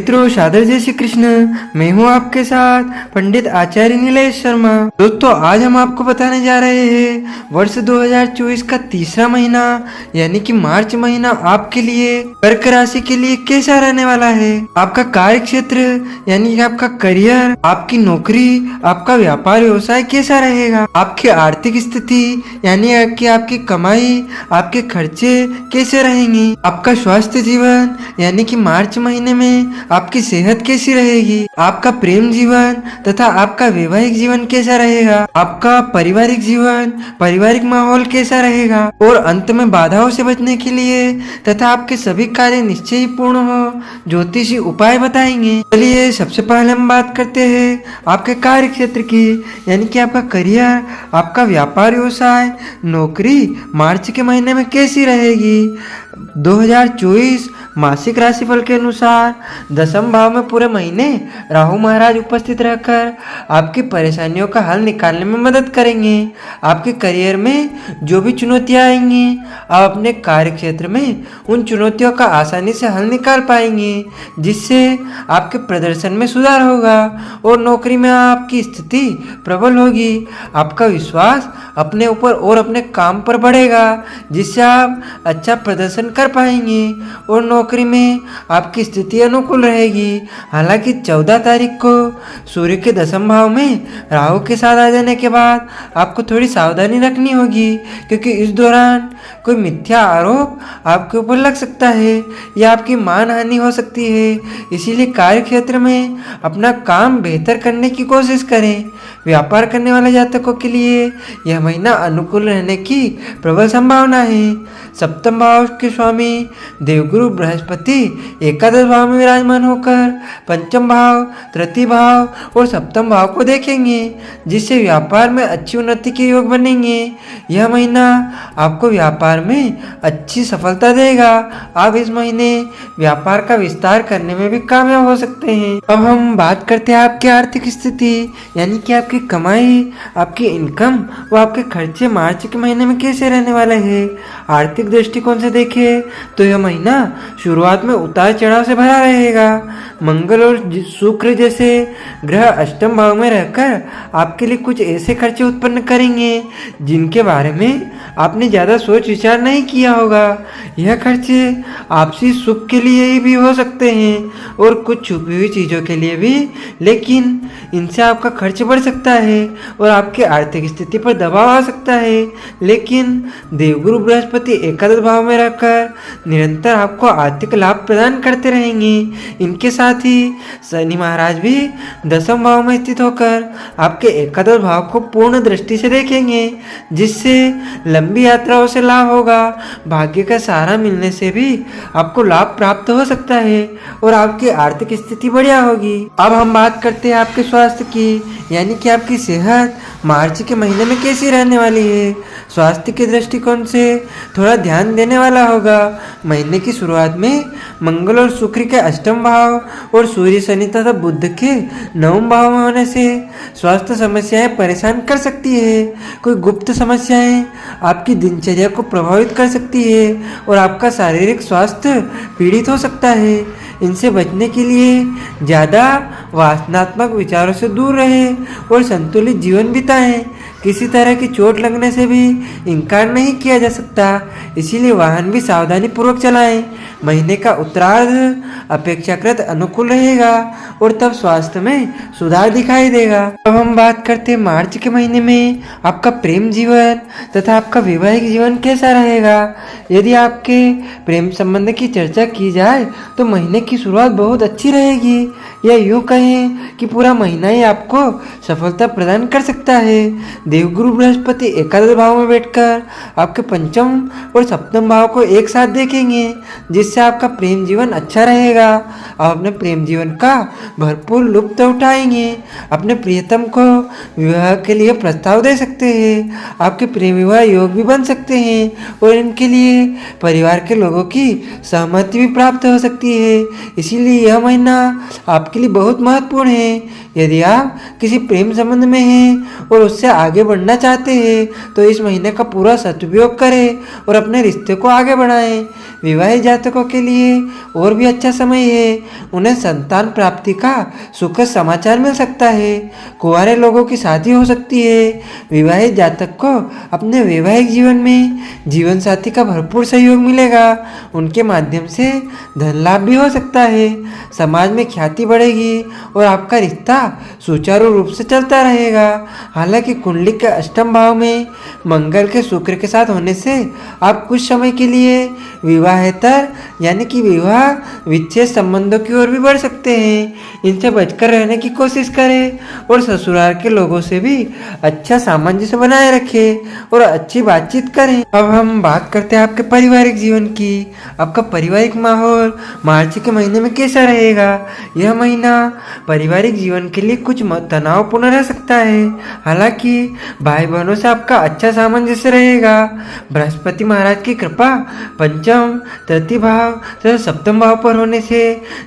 मित्रों, सादर जय श्री कृष्ण। मैं हूँ आपके साथ पंडित आचार्य नीलेश शर्मा। दोस्तों, आज हम आपको बताने जा रहे हैं वर्ष 2024 का तीसरा महीना यानी कि मार्च महीना आपके लिए कर्क राशि के लिए कैसा रहने वाला है। आपका कार्य क्षेत्र यानी कि आपका करियर, आपकी नौकरी, आपका व्यापार व्यवसाय कैसा रहेगा। आपकी आर्थिक स्थिति यानी कि आपकी कमाई, आपके खर्चे कैसे रहेंगे। आपका स्वास्थ्य जीवन यानी कि मार्च महीने में आपकी सेहत कैसी रहेगी। आपका प्रेम जीवन तथा आपका वैवाहिक जीवन कैसा रहेगा। आपका पारिवारिक जीवन, पारिवारिक माहौल कैसा रहेगा। और अंत में बाधाओं से बचने के लिए तथा आपके सभी कार्य निश्चय ही पूर्ण हो, ज्योतिषी उपाय बताएंगे। चलिए सबसे पहले हम बात करते हैं आपके कार्य क्षेत्र की यानी कि आपका करियर, आपका व्यापार व्यवसाय, नौकरी मार्च के महीने में कैसी रहेगी। 2024 मासिक राशिफल के अनुसार दसम भाव में पूरे महीने राहु महाराज उपस्थित रहकर आपकी परेशानियों का हल निकालने में मदद करेंगे। आपके करियर में जो भी चुनौतियां आएंगी, आप अपने कार्य क्षेत्र में उन चुनौतियों का आसानी से हल निकाल पाएंगे, जिससे आपके प्रदर्शन में सुधार होगा और नौकरी में आपकी स्थिति प्रबल होगी। आपका विश्वास अपने ऊपर और अपने काम पर बढ़ेगा, जिससे आप अच्छा प्रदर्शन कर पाएंगे और नौकरी में आपकी स्थिति अनुकूल रहेगी। हालांकि 14 तारीख को सूर्य के दसम भाव में राहु के साथ आ जाने के बाद आपको थोड़ी सावधानी रखनी होगी, क्योंकि इस दौरान कोई मिथ्या आरोप आपके ऊपर लग सकता है या आपकी मान हानि हो सकती है। इसीलिए कार्य क्षेत्र में अपना काम बेहतर करने की कोशिश करें। व्यापार करने वाले जातकों के लिए यह महीना अनुकूल रहने की प्रबल संभावना है। सप्तम भाव के स्वामी देवगुरु बृहस्पति एकादश भाव में विराजमान होकर पंचम भाव, तृतीय भाव और सप्तम भाव को देखेंगे, जिससे व्यापार में अच्छी उन्नति के योग बनेंगे। यह महीना आपको व्यापार में अच्छी सफलता देगा। आप इस महीने व्यापार का विस्तार करने में भी कामयाब हो सकते हैं। अब हम बात करते हैं आपकी आर्थिक स्थिति यानी कि आपकी कमाई, आपकी इनकम व आपके खर्चे मार्च के महीने में कैसे रहने वाले हैं। आर्थिक दृष्टिकोण से देखें तो यह महीना शुरुआत में उतार चढ़ाव से भरा रहेगा। मंगल और शुक्र जैसे ग्रह अष्टम भाव में रहकर आपके लिए कुछ ऐसे खर्चे उत्पन्न करेंगे जिनके बारे में आपने ज़्यादा सोच विचार नहीं किया होगा। यह खर्चे आपसी सुख के लिए ही भी हो सकते हैं और कुछ छुपी हुई चीज़ों के लिए भी, लेकिन इनसे आपका खर्च बढ़ सकता है और आपकी आर्थिक स्थिति पर दबाव आ सकता है। लेकिन देवगुरु बृहस्पति एकादश भाव में रहकर निरंतर आपको आर्थिक लाभ प्रदान करते रहेंगे। इनके साथ ही शनि महाराज भी दसम भाव में स्थित होकर आपके एकादश भाव को पूर्ण दृष्टि से देखेंगे, जिससे लंबी यात्राओं से लाभ होगा। भाग्य का सहारा मिलने से भी आपको लाभ प्राप्त हो सकता है और आपकी आर्थिक स्थिति बढ़िया होगी। अब हम बात करते हैं आपके स्वास्थ्य की यानी कि आपकी सेहत मार्च के महीने में कैसी रहने वाली है। स्वास्थ्य के दृष्टिकोण से थोड़ा ध्यान देने वाला होगा। महीने की शुरुआत में मंगल और शुक्र के अष्टम भाव और सूर्य शनि तथा बुध के नवम भाव में होने से स्वास्थ्य समस्याएं परेशान कर सकती है। कोई गुप्त समस्याएं आपकी दिनचर्या को प्रभावित कर सकती है और आपका शारीरिक स्वास्थ्य पीड़ित हो सकता है। इनसे बचने के लिए ज़्यादा वासनात्मक विचारों से दूर रहें और संतुलित जीवन बिताएं। किसी तरह की चोट लगने से भी इनकार नहीं किया जा सकता, इसीलिए वाहन भी सावधानी पूर्वक चलाएं। महीने का उत्तरार्ध अपेक्षाकृत अनुकूल रहेगा और तब स्वास्थ्य में सुधार दिखाई देगा। अब हम बात करते हैं मार्च के महीने में आपका प्रेम जीवन तथा आपका वैवाहिक जीवन कैसा रहेगा। यदि आपके प्रेम संबंध की चर्चा की जाए तो महीने की शुरुआत बहुत अच्छी रहेगी, या यूँ कहें कि पूरा महीना ही आपको सफलता प्रदान कर सकता है। देवगुरु बृहस्पति एकादश भाव में बैठकर आपके पंचम और सप्तम भाव को एक साथ देखेंगे, जिससे आपका प्रेम जीवन अच्छा रहेगा। आप अपने प्रेम जीवन का भरपूर लुत्फ उठाएंगे। अपने प्रियतम को विवाह के लिए प्रस्ताव दे सकते हैं। आपके प्रेम विवाह योग भी बन सकते हैं और इनके लिए परिवार के लोगों की सहमति भी प्राप्त हो सकती है। इसीलिए यह महीना आपके लिए बहुत महत्वपूर्ण है। यदि आप किसी प्रेम संबंध में हैं और उससे आगे आगे बढ़ना चाहते हैं तो इस महीने का पूरा सदुपयोग करें और अपने रिश्ते को आगे बढ़ाएं। विवाहित जातकों के लिए और भी अच्छा समय है, उन्हें संतान प्राप्ति का सुखद समाचार मिल सकता है। कुंवारे लोगों की शादी हो सकती है। विवाहित जातक को अपने वैवाहिक जीवन में जीवन साथी का भरपूर सहयोग मिलेगा, उनके माध्यम से धन लाभ भी हो सकता है। समाज में ख्याति बढ़ेगी और आपका रिश्ता सुचारू रूप से चलता रहेगा। हालांकि कुंडली के अष्टम भाव में मंगल के शुक्र के साथ होने से आप कुछ समय के लिए विवाहेतर यानी कि विवाह विच्छेद संबंधों की ओर भी बढ़ सकते हैं। इनसे बचकर रहने की कोशिश करें और ससुराल के लोगों से भी अच्छा सामंजस्य बनाए रखें और अच्छी बातचीत करें। अब हम बात करते हैं आपके पारिवारिक जीवन की। आपका पारिवारिक माहौल मार्च के महीने में कैसा रहेगा? यह महीना पारिवारिक जीवन के लिए कुछ तनावपूर्ण रह सकता है। हालांकि भाई बहनों से आपका अच्छा सामंजस्य रहेगा। बृहस्पति महाराज की कृपा पंचम, तृतीय भाव तथा सप्तम भाव पर होने से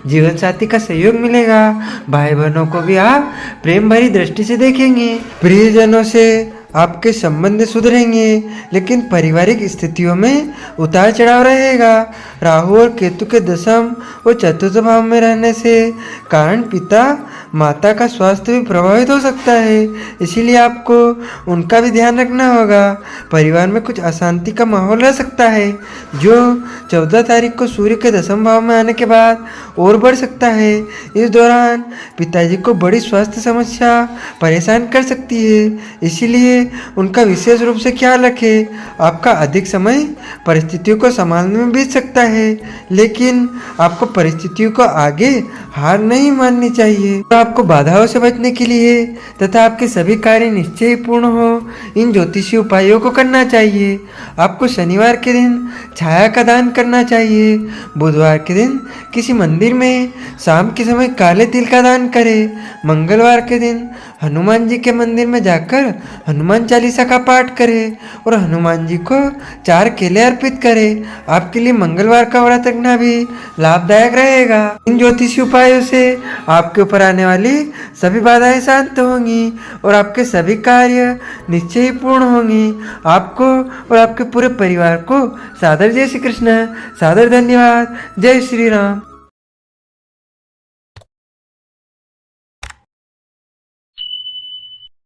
जीवन साथी का सहयोग मिलेगा। भाई बहनों को भी आप प्रेम भरी दृष्टि से देखेंगे। प्रियजनों से आपके संबंध सुधरेंगे, लेकिन पारिवारिक स्थितियों में उतार चढ़ाव रहेगा। राहु और केतु के दशम और चतुर्थ भाव में रहने से कारण पिता माता का स्वास्थ्य भी प्रभावित हो सकता है, इसीलिए आपको उनका भी ध्यान रखना होगा। परिवार में कुछ अशांति का माहौल रह सकता है, जो 14 तारीख को सूर्य के दशम भाव में आने के बाद और बढ़ सकता है। इस दौरान पिताजी को बड़ी स्वास्थ्य समस्या परेशान कर सकती है, इसीलिए उनका विशेष रूप से ख्याल रखें। आपका अधिक समय परिस्थितियों को संभालने में बीत सकता है, लेकिन आपको परिस्थितियों को आगे हार नहीं माननी चाहिए। तो आपको बाधाओं से बचने के लिए तथा आपके सभी कार्य निश्चय ही पूर्ण हो, इन ज्योतिषीय उपायों को करना चाहिए। आपको शनिवार के दिन छाया का दान करना चाहिए। बुधवार के दिन किसी मंदिर में शाम के समय काले तिल का दान करें। मंगलवार के दिन हनुमान जी के मंदिर में जाकर हनुमान चालीसा का पाठ करें और हनुमान जी को 4 केले अर्पित करें। आपके लिए मंगलवार का व्रत रखना भी लाभदायक रहेगा। इन ज्योतिषीय उपायों से आपके ऊपर आने वाली सभी बाधाएं शांत होंगी और आपके सभी कार्य निश्चय ही पूर्ण होंगे। आपको और आपके पूरे परिवार को सादर जय श्री कृष्ण, सादर धन्यवाद। जय श्री राम।